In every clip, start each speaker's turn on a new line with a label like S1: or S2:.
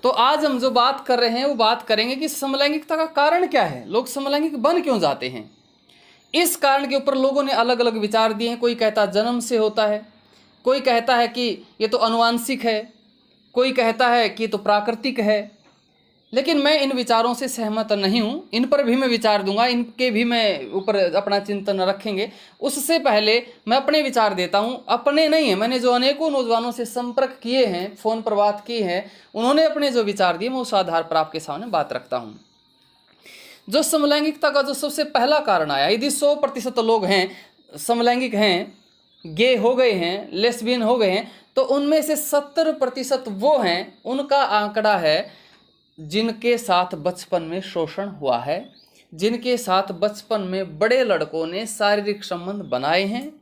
S1: तो आज हम जो बात कर रहे हैं वो बात करेंगे कि समलैंगिकता का कारण क्या है, लोग समलैंगिक बन क्यों जाते हैं। इस कारण के ऊपर लोगों ने अलग अलग विचार दिए हैं। कोई कहता है जन्म से होता है, कोई कहता है कि ये तो आनुवांशिक है, कोई कहता है कि ये तो प्राकृतिक है। लेकिन मैं इन विचारों से सहमत नहीं हूँ। इन पर भी मैं विचार दूंगा, इनके भी मैं ऊपर अपना चिंतन रखेंगे। उससे पहले मैं अपने विचार देता हूँ। अपने नहीं है, मैंने जो अनेकों नौजवानों से संपर्क किए हैं, फ़ोन पर बात की है, उन्होंने अपने जो विचार दिए मैं उस आधार पर आपके सामने बात रखता हूँ। जो समलैंगिकता का जो सबसे पहला कारण आया, यदि 100% लोग हैं समलैंगिक हैं, गे हो गए हैं, लेस्बियन हो गए हैं, तो उनमें से 70% वो हैं, उनका आंकड़ा है जिनके साथ बचपन में शोषण हुआ है, जिनके साथ बचपन में बड़े लड़कों ने शारीरिक संबंध बनाए हैं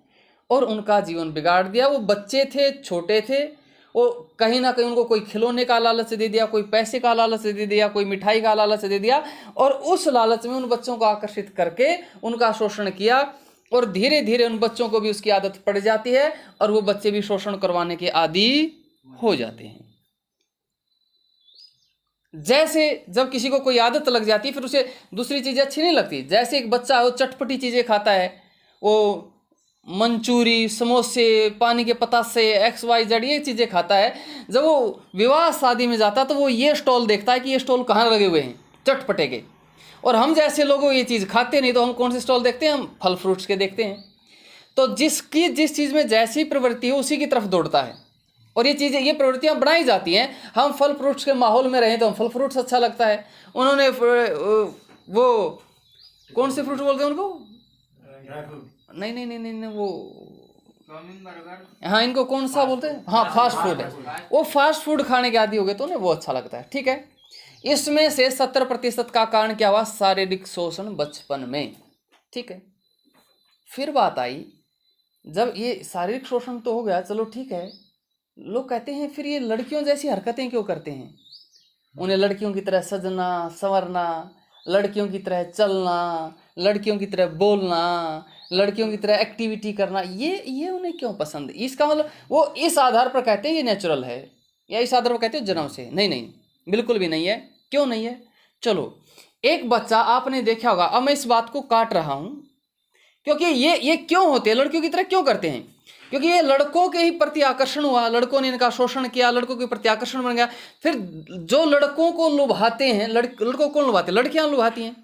S1: और उनका जीवन बिगाड़ दिया। वो बच्चे थे, छोटे थे, वो कहीं ना कहीं उनको कोई खिलौने का लालच दे दिया, कोई पैसे का लालच दे दिया, कोई मिठाई का लालच दे दिया, और उस लालच में उन बच्चों को आकर्षित करके उनका शोषण किया। और धीरे धीरे उन बच्चों को भी उसकी आदत पड़ जाती है और वो बच्चे भी शोषण करवाने के आदी हो जाते हैं। जैसे जब किसी को कोई आदत लग जाती है फिर उसे दूसरी चीज़ें अच्छी नहीं लगती। जैसे एक बच्चा वो चटपटी चीज़ें खाता है, वो मंचूरी, समोसे, पानी के पतासे, XYZ ये चीज़ें खाता है। जब वो विवाह शादी में जाता है तो वो ये स्टॉल देखता है कि ये स्टॉल कहाँ लगे हुए हैं चटपटे के। और हम जैसे लोग ये चीज़ खाते नहीं, तो हम कौन से स्टॉल देखते हैं? हम फल फ्रूट्स के देखते हैं। तो जिसकी जिस चीज़ में जैसी प्रवृत्ति हो उसी की तरफ दौड़ता है, और ये चीज़ें, ये प्रवृत्तियाँ बनाई जाती हैं। हम फल फ्रूट्स के माहौल में रहें तो हम फल फ्रूट्स अच्छा लगता है। उन्होंने वो कौन से फ्रूट बोलते हैं उनको? नहीं नहीं नहीं नहीं, नहीं वो हाँ, इनको कौन सा बोलते हैं? हाँ, फास्ट फूड है। वो फास्ट फूड खाने के आदी हो गए तो उन्हें वो अच्छा लगता है। ठीक है, इसमें से 70% का कारण क्या हुआ? शारीरिक शोषण बचपन में। ठीक है, फिर बात आई, जब ये शारीरिक शोषण तो हो गया, चलो ठीक है, लोग कहते हैं फिर ये लड़कियों जैसी हरकतें क्यों करते हैं? उन्हें लड़कियों की तरह सजना संवरना, लड़कियों की तरह चलना, लड़कियों की तरह बोलना, लड़कियों की तरह एक्टिविटी करना, ये उन्हें क्यों पसंद? इसका मतलब वो इस आधार पर कहते हैं ये नेचुरल है, या इस आधार पर कहते हैं जन्म से? नहीं नहीं, बिल्कुल भी नहीं है। क्यों नहीं है? चलो, एक बच्चा आपने देखा होगा, अब मैं इस बात को काट रहा हूँ क्योंकि ये क्यों होते हैं, लड़कियों की तरह क्यों करते हैं? क्योंकि ये लड़कों के ही प्रति आकर्षण हुआ, लड़कों ने इनका शोषण किया, लड़कों के प्रति आकर्षण बन गया। फिर जो लड़कों को लुभाते हैं, लड़कों को लुभाते हैं, लड़कियां लुभाती हैं।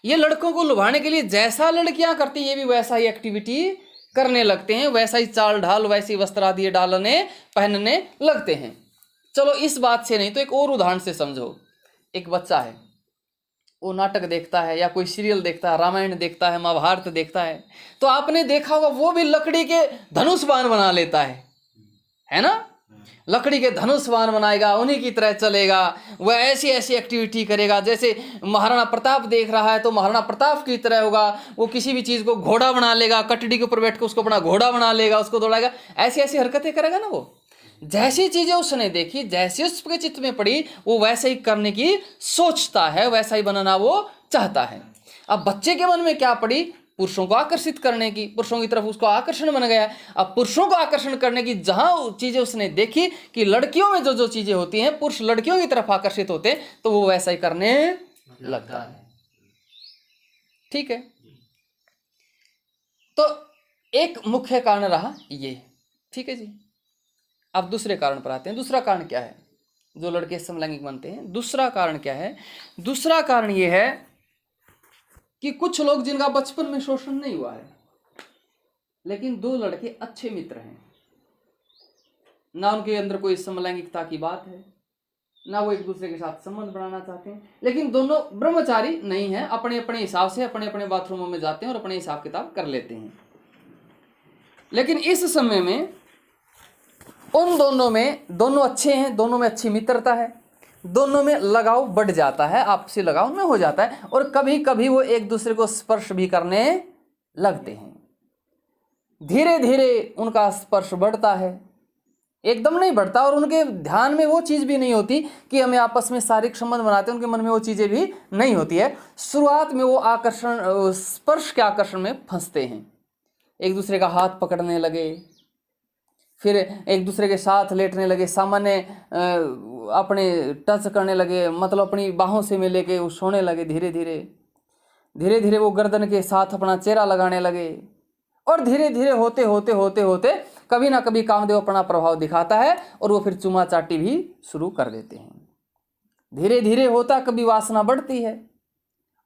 S1: ये लड़कों को लुभाने के लिए जैसा लड़कियां करती हैं ये भी वैसा ही एक्टिविटी करने लगते हैं, वैसा ही चाल ढाल, वैसी वस्त्र आदि डालने पहनने लगते हैं। चलो, इस बात से नहीं तो एक और उदाहरण से समझो। एक बच्चा है, वो नाटक देखता है या कोई सीरियल देखता है, रामायण देखता है, महाभारत देखता है, तो आपने देखा होगा वो भी लकड़ी के धनुष बाण बना लेता है ना? लकड़ी के धनुष बाण बनाएगा, उन्हीं की तरह चलेगा, वह ऐसी ऐसी एक्टिविटी करेगा। जैसे महाराणा प्रताप देख रहा है तो महाराणा प्रताप की तरह होगा। वो किसी भी चीज़ को घोड़ा बना लेगा, कटड़ी के ऊपर बैठ कर उसको अपना घोड़ा बना लेगा, उसको दौड़ाएगा, ऐसी ऐसी हरकतें करेगा ना। वो जैसी चीजें उसने देखी, जैसे उसके चित्त में पड़ी, वो वैसे ही करने की सोचता है, वैसा ही बनाना वो चाहता है। अब बच्चे के मन में क्या पड़ी? पुरुषों को आकर्षित करने की, पुरुषों की तरफ उसको आकर्षण बन गया। अब पुरुषों को आकर्षण करने की जहां चीजें उसने देखी कि लड़कियों में जो जो चीजें होती हैं, पुरुष लड़कियों की तरफ आकर्षित होते हैं, तो वो वैसा ही करने लगता है। ठीक है, तो एक मुख्य कारण रहा ये। ठीक है जी, अब दूसरे कारण पर आते हैं। दूसरा कारण क्या है जो लड़के समलैंगिक बनते हैं? दूसरा कारण क्या है? दूसरा कारण ये है कि कुछ लोग जिनका बचपन में शोषण नहीं हुआ है, लेकिन दो लड़के अच्छे मित्र हैं, ना उनके अंदर कोई समलैंगिकता की बात है, ना वो एक दूसरे के साथ संबंध बनाना चाहते हैं, लेकिन दोनों ब्रह्मचारी नहीं हैं, अपने अपने हिसाब से अपने अपने बाथरूमों में जाते हैं और अपने हिसाब किताब कर लेते हैं। लेकिन इस समय में उन दोनों में, दोनों अच्छे हैं, दोनों में अच्छी मित्रता है, दोनों में लगाव बढ़ जाता है, आपसी लगाव में हो जाता है, और कभी कभी वो एक दूसरे को स्पर्श भी करने लगते हैं। धीरे धीरे उनका स्पर्श बढ़ता है, एकदम नहीं बढ़ता, और उनके ध्यान में वो चीज़ भी नहीं होती कि हमें आपस में शारीरिक संबंध बनाते हैं, उनके मन में वो चीज़ें भी नहीं होती है। शुरुआत में वो आकर्षण, स्पर्श के आकर्षण में फंसते हैं, एक दूसरे का हाथ पकड़ने लगे, फिर एक दूसरे के साथ लेटने लगे, सामान्य अपने टच करने लगे, मतलब अपनी बाहों से मिले के वो सोने लगे। धीरे धीरे वो गर्दन के साथ अपना चेहरा लगाने लगे, और धीरे धीरे होते कभी ना कभी कामदेव अपना प्रभाव दिखाता है और वो फिर चुमा चाटी भी शुरू कर देते हैं। धीरे धीरे होता कभी वासना बढ़ती है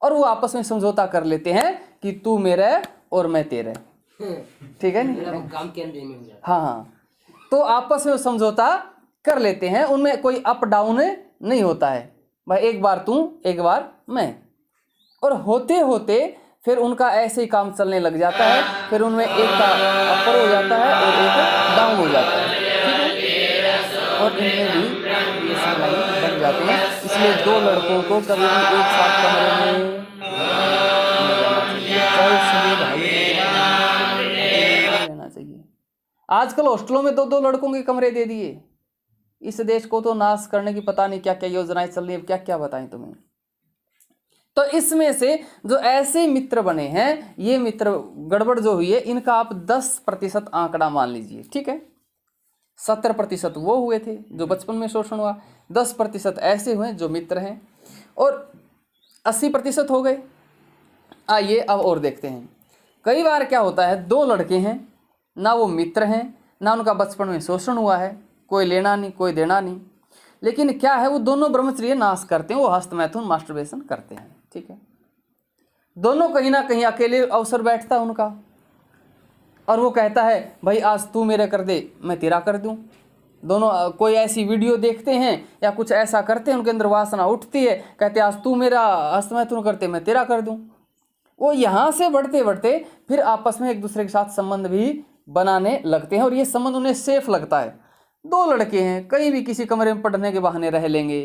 S1: और वो आपस में समझौता कर लेते हैं कि तू मेरा और मैं तेरा। ठीक है नहीं,
S2: काम के अंदर में हो जाता।
S1: हाँ, तो आपस में समझौता कर लेते हैं, उनमें कोई अप डाउन नहीं होता है, भाई एक बार तू एक बार मैं। और होते होते फिर उनका ऐसे ही काम चलने लग जाता है, फिर उनमें एक का अपर हो जाता है और एक डाउन हो जाता है। ठीक है, और इनमें भी ये समलैंगिक बन जाते हैं। इसलिए दो लड़कों को कभी भी एक साथ कमरे में नहीं रहना चाहिए, चाहे सगे भाई रहना चाहिए। आजकल हॉस्टलों में दो दो लड़कों के कमरे दे दिए। इस देश को तो नाश करने की पता नहीं क्या क्या योजनाएं चल रही है, क्या क्या बताएं तुम्हें। तो इसमें से जो ऐसे मित्र बने हैं, ये मित्र गड़बड़ जो हुई है, इनका आप 10% आंकड़ा मान लीजिए। ठीक है, 70% वो हुए थे जो बचपन में शोषण हुआ, 10% ऐसे हुए जो मित्र हैं, और 80% हो गए। आइए अब और देखते हैं। कई बार क्या होता है, दो लड़के हैं, ना वो मित्र हैं, ना उनका बचपन में शोषण हुआ है, कोई लेना नहीं कोई देना नहीं, लेकिन क्या है, वो दोनों ब्रह्मचर्य नाश करते हैं, वो हस्त मैथुन मास्टरबेशन करते हैं। ठीक है, दोनों कहीं ना कहीं अकेले अवसर बैठता है उनका, और वो कहता है भाई आज तू मेरा कर दे मैं तेरा कर दूं। दोनों कोई ऐसी वीडियो देखते हैं या कुछ ऐसा करते हैं, उनके अंदर वासना उठती है, कहते हैं आज तू मेरा हस्त मैथुन करते मैं तेरा कर दूं। वो यहाँ से बढ़ते बढ़ते फिर आपस में एक दूसरे के साथ संबंध भी बनाने लगते हैं, और ये संबंध उन्हें सेफ लगता है। दो लड़के हैं, कहीं भी किसी कमरे में पढ़ने के बहाने रह लेंगे,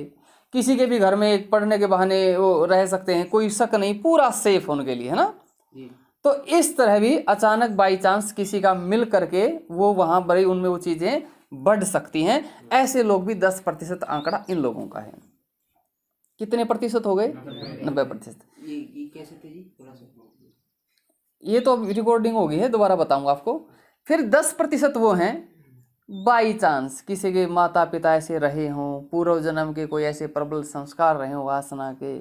S1: किसी के भी घर में एक पढ़ने के बहाने वो रह सकते हैं, कोई शक नहीं, पूरा सेफ उनके लिए, है ना। तो इस तरह भी अचानक बाई चांस किसी का मिल करके वो वहाँ बड़ी उनमें वो चीज़ें बढ़ सकती हैं। ऐसे लोग भी 10% आंकड़ा इन लोगों का है। कितने प्रतिशत हो गए? 90%।
S2: ये कैसे थे जी, थोड़ा सा।
S1: ये तो अब रिकॉर्डिंग हो गई है, दोबारा बताऊंगा आपको। फिर 10% वो हैं बाई चांस किसी के माता पिता ऐसे रहे हों, पूर्व जन्म के कोई ऐसे प्रबल संस्कार रहे हों वासना के,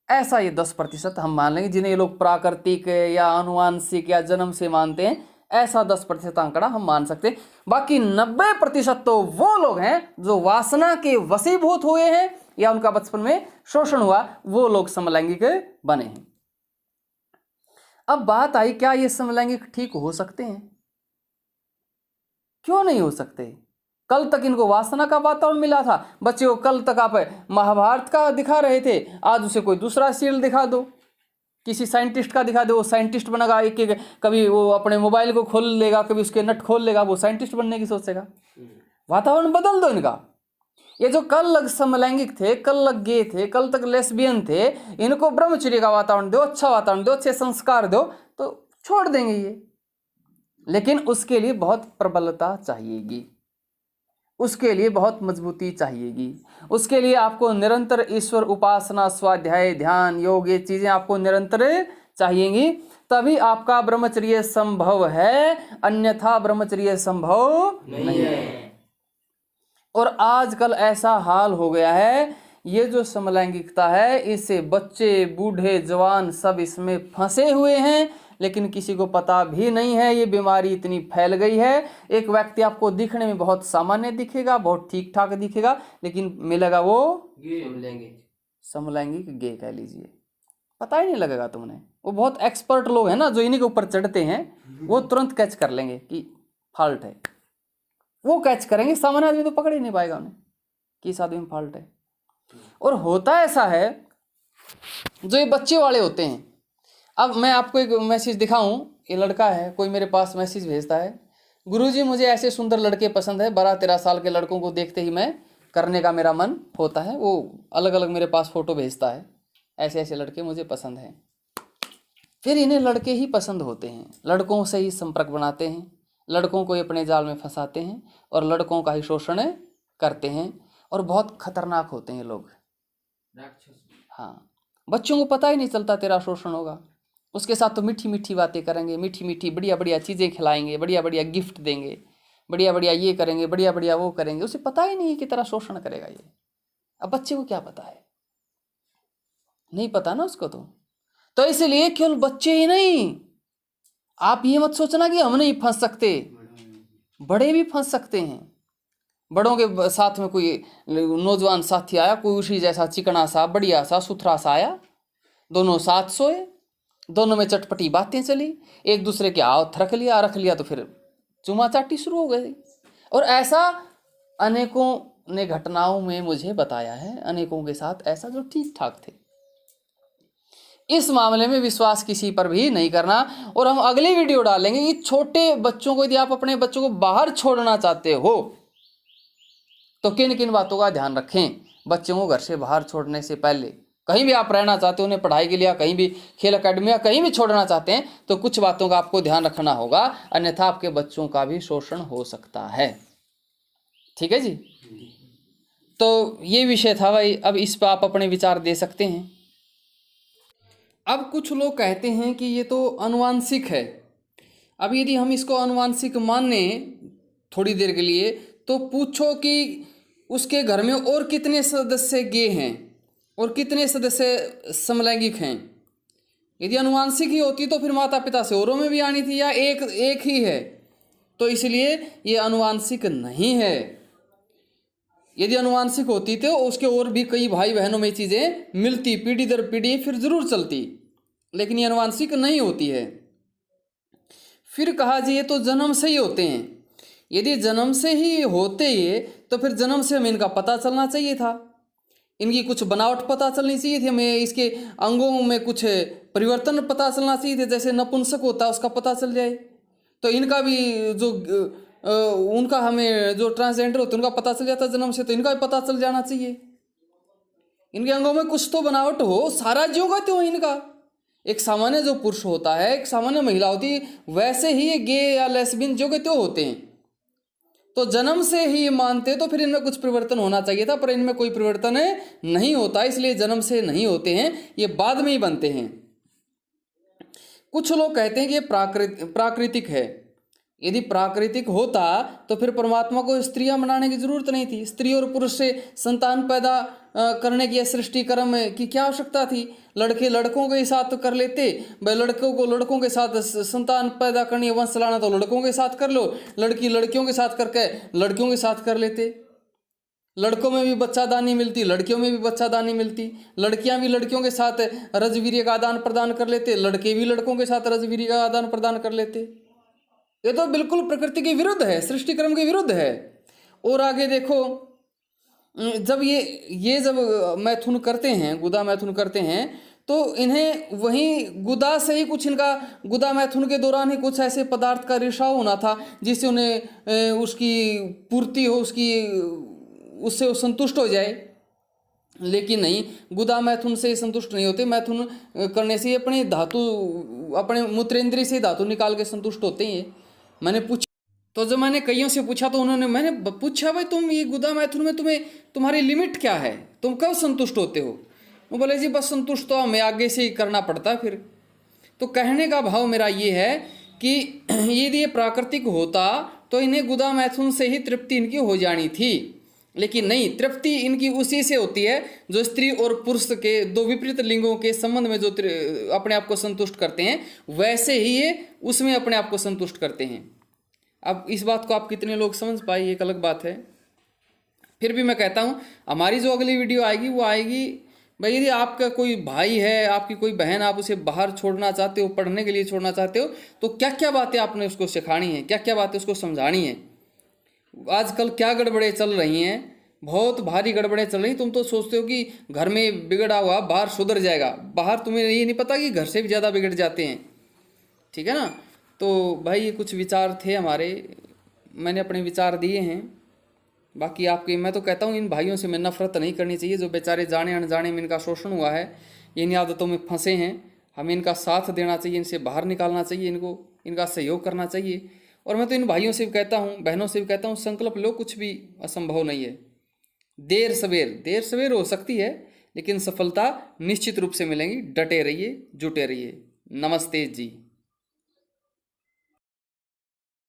S1: ऐसा ये 10% हम मान लेंगे, जिन्हें ये लोग प्राकृतिक या आनुवांशिक या जन्म से मानते हैं, ऐसा 10% आंकड़ा हम मान सकते हैं। बाकी 90% तो वो लोग हैं जो वासना के वशीभूत हुए हैं या उनका बचपन में शोषण हुआ, वो लोग समलैंगिक बने हैं। अब बात आई, क्या ये समलैंगिक ठीक हो सकते हैं? क्यों नहीं हो सकते? कल तक इनको वासना का वातावरण मिला था। बच्चे को कल तक आप महाभारत का दिखा रहे थे, आज उसे कोई दूसरा सीरियल दिखा दो, किसी साइंटिस्ट का दिखा दो, वो साइंटिस्ट बनेगा। एक कभी वो अपने मोबाइल को खोल लेगा, कभी उसके नट खोल लेगा, वो साइंटिस्ट बनने की सोचेगा। वातावरण बदल दो इनका। ये जो कल लग समलैंगिक थे, कल लग गे थे, कल तक लेस्बियन थे, इनको ब्रह्मचर्य का वातावरण दो, अच्छा वातावरण दो, अच्छे संस्कार दो, तो छोड़ देंगे ये। लेकिन उसके लिए बहुत प्रबलता चाहिएगी, उसके लिए बहुत मजबूती चाहिएगी, उसके लिए आपको निरंतर ईश्वर उपासना, स्वाध्याय, ध्यान, योग, ये चीज़ें आपको निरंतर चाहिएंगी, तभी आपका ब्रह्मचर्य संभव है, अन्यथा ब्रह्मचर्य संभव नहीं है। और आजकल ऐसा हाल हो गया है, ये जो समलैंगिकता है, इससे बच्चे बूढ़े जवान सब इसमें फंसे हुए हैं, लेकिन किसी को पता भी नहीं है ये बीमारी इतनी फैल गई है। एक व्यक्ति आपको दिखने में बहुत सामान्य दिखेगा, बहुत ठीक ठाक दिखेगा, लेकिन मिलेगा वो समलैंगिक गे कह लीजिए, पता ही नहीं लगेगा तुमने। वो बहुत एक्सपर्ट लोग हैं ना, जो इन्हीं के ऊपर चढ़ते हैं, वो तुरंत कैच कर लेंगे कि फॉल्ट है, वो कैच करेंगे। सामान्य आदमी तो पकड़ ही नहीं पाएगा उन्हें कि इस आदमी में फॉल्ट है। और होता ऐसा है, जो ये बच्चे वाले होते हैं। अब मैं आपको एक मैसेज दिखाऊं, ये लड़का है, कोई मेरे पास मैसेज भेजता है, गुरुजी मुझे ऐसे सुंदर लड़के पसंद है, 12-13 साल के लड़कों को देखते ही मैं करने का मेरा मन होता है। वो अलग अलग मेरे पास फ़ोटो भेजता है, ऐसे ऐसे लड़के मुझे पसंद हैं। फिर इन्हें लड़के ही पसंद होते हैं, लड़कों से ही संपर्क बनाते हैं, लड़कों को ही अपने जाल में फंसाते हैं और लड़कों का ही शोषण करते हैं, और बहुत खतरनाक होते हैं लोग। हाँ, बच्चों को पता ही नहीं चलता तेरा शोषण होगा। उसके साथ तो मीठी मीठी बातें करेंगे, मीठी मीठी बढ़िया बढ़िया चीज़ें खिलाएंगे, बढ़िया बढ़िया गिफ्ट देंगे, बढ़िया बढ़िया ये करेंगे, बढ़िया बढ़िया वो करेंगे, उसे पता ही नहीं कि तेरा शोषण करेगा ये। अब बच्चे को क्या पता है, नहीं पता ना उसको। तो इसलिए केवल बच्चे ही नहीं, आप ये मत सोचना कि हम नहीं फंस सकते, बड़े भी फंस सकते हैं। बड़ों के साथ में कोई नौजवान साथी आया, कोई उसी जैसा चिकना सा बढ़िया सा सुथरा सा आया, दोनों साथ सोए, दोनों में चटपटी बातें चली, एक दूसरे के आओ रख लिया तो फिर चुमा चाटी शुरू हो गई। और ऐसा अनेकों ने घटनाओं में मुझे बताया है, अनेकों के साथ ऐसा जो ठीक ठाक थे। इस मामले में विश्वास किसी पर भी नहीं करना। और हम अगली वीडियो डालेंगे कि छोटे बच्चों को, यदि आप अपने बच्चों को बाहर छोड़ना चाहते हो तो किन किन बातों का ध्यान रखें। बच्चों को घर से बाहर छोड़ने से पहले, कहीं भी आप रहना चाहते हो, उन्हें पढ़ाई के लिए कहीं भी खेल अकेडमी या कहीं भी छोड़ना चाहते हैं, तो कुछ बातों का आपको ध्यान रखना होगा, अन्यथा आपके बच्चों का भी शोषण हो सकता है। ठीक है जी। तो ये विषय था भाई, अब इस पर आप अपने विचार दे सकते हैं। अब कुछ लोग कहते हैं कि ये तो अनुवांशिक है। अब यदि हम इसको अनुवांशिक माने थोड़ी देर के लिए, तो पूछो कि उसके घर में और कितने सदस्य गे हैं और कितने सदस्य समलैंगिक हैं। यदि अनुवांशिक ही होती तो फिर माता पिता से औरों में भी आनी थी, या एक ही है, तो इसलिए ये अनुवांशिक नहीं है। यदि अनुवांशिक होती तो उसके और भी कई भाई बहनों में चीज़ें मिलती, पीढ़ी दर पीढ़ी फिर जरूर चलती, लेकिन ये अनुवांशिक नहीं होती है। फिर कहा जी ये तो जन्म से ही होते हैं। यदि जन्म से ही होते ये, तो फिर जन्म से हमें इनका पता चलना चाहिए था, इनकी कुछ बनावट पता चलनी चाहिए थी हमें, इसके अंगों में कुछ परिवर्तन पता चलना चाहिए थे, जैसे नपुंसक होता है उसका पता चल जाए, तो इनका भी जो उनका हमें जो ट्रांसजेंडर होते हैं उनका पता चल जाता जन्म से, तो इनका भी पता चल जाना चाहिए। इनके अंगों में कुछ तो बनावट हो, सारा जीव का तो इनका, एक सामान्य जो पुरुष होता है, एक सामान्य महिला होती है, वैसे ही ये गे या लेस्बियन जो के त्यो होते हैं। तो जन्म से ही मानते तो फिर इनमें कुछ परिवर्तन होना चाहिए था, पर इनमें कोई परिवर्तन नहीं होता, इसलिए जन्म से नहीं होते हैं, ये बाद में ही बनते हैं। कुछ लोग कहते हैं कि ये प्राकृतिक है। यदि प्राकृतिक होता तो फिर परमात्मा को स्त्रियां बनाने की जरूरत नहीं थी, स्त्री और पुरुष से संतान पैदा करने की सृष्टि कर्म की क्या आवश्यकता थी। लड़के लड़कों के साथ कर लेते, भाई लड़कों को लड़कों के साथ संतान पैदा करनी है, वंश चलाना, तो लड़कों के साथ कर लो, लड़की लड़कियों के साथ करके लड़कियों के साथ कर लेते। लड़कों में भी बच्चादानी मिलती, लड़कियों में भी बच्चादानी मिलती, लड़कियां भी लड़कियों के साथ रजवीर्य का आदान प्रदान कर लेते, लड़के भी लड़कों के साथ रजवीर्य का आदान प्रदान कर लेते। ये तो बिल्कुल प्रकृति के विरुद्ध है, सृष्टि क्रम के विरुद्ध है। और आगे देखो, जब ये जब मैथुन करते हैं, गुदा मैथुन करते हैं, तो इन्हें वहीं गुदा से ही कुछ, इनका गुदा मैथुन के दौरान ही कुछ ऐसे पदार्थ का रिसाव होना था जिससे उन्हें उसकी पूर्ति हो, उससे वो संतुष्ट हो जाए। लेकिन नहीं, गुदा मैथुन से संतुष्ट नहीं होते। मैथुन करने से अपने धातु, अपने मूत्रेंद्रिय से धातु निकाल के संतुष्ट होते हैं। मैंने पूछा, तो जब मैंने कईयों से पूछा तो मैंने पूछा भाई तुम ये गुदा मैथुन में तुम्हारी लिमिट क्या है, तुम कब संतुष्ट होते हो। वो बोले जी बस संतुष्ट तो हमें आगे से ही करना पड़ता है फिर। तो कहने का भाव मेरा ये है कि यदि ये प्राकृतिक होता तो इन्हें गुदा मैथुन से ही तृप्ति इनकी हो जानी थी, लेकिन नहीं, तृप्ति इनकी उसी से होती है जो स्त्री और पुरुष के दो विपरीत लिंगों के संबंध में जो अपने आप को संतुष्ट करते हैं, वैसे ही ये उसमें अपने आप को संतुष्ट करते हैं। अब इस बात को आप कितने लोग समझ पाए, एक अलग बात है। फिर भी मैं कहता हूँ हमारी जो अगली वीडियो आएगी वो आएगी भाई, यदि आपका कोई भाई है, आपकी कोई बहन, आप उसे बाहर छोड़ना चाहते हो, पढ़ने के लिए छोड़ना चाहते हो, तो क्या क्या बातें आपने उसको सिखानी है, क्या क्या बातें उसको समझानी है। आजकल क्या गड़बड़े चल रही हैं, बहुत भारी गड़बड़े चल रही। तुम तो सोचते हो कि घर में बिगड़ा हुआ बाहर सुधर जाएगा, बाहर तुम्हें ये नहीं पता कि घर से भी ज़्यादा बिगड़ जाते हैं। ठीक है ना। तो भाई ये कुछ विचार थे हमारे, मैंने अपने विचार दिए हैं। बाकी आपके, मैं तो कहता हूँ इन भाइयों से में नफरत नहीं करनी चाहिए जो बेचारे जाने अनजाने में इनका शोषण हुआ है, इन आदतों में फंसे हैं। हमें इनका साथ देना चाहिए, इनसे बाहर निकालना चाहिए, इनका सहयोग करना चाहिए। और मैं तो इन भाइयों से भी कहता हूँ, बहनों से भी कहता हूँ, संकल्प लो, कुछ भी असंभव नहीं है। देर सवेर हो सकती है, लेकिन सफलता निश्चित रूप से मिलेंगी। डटे रहिए, जुटे रहिए। नमस्ते जी।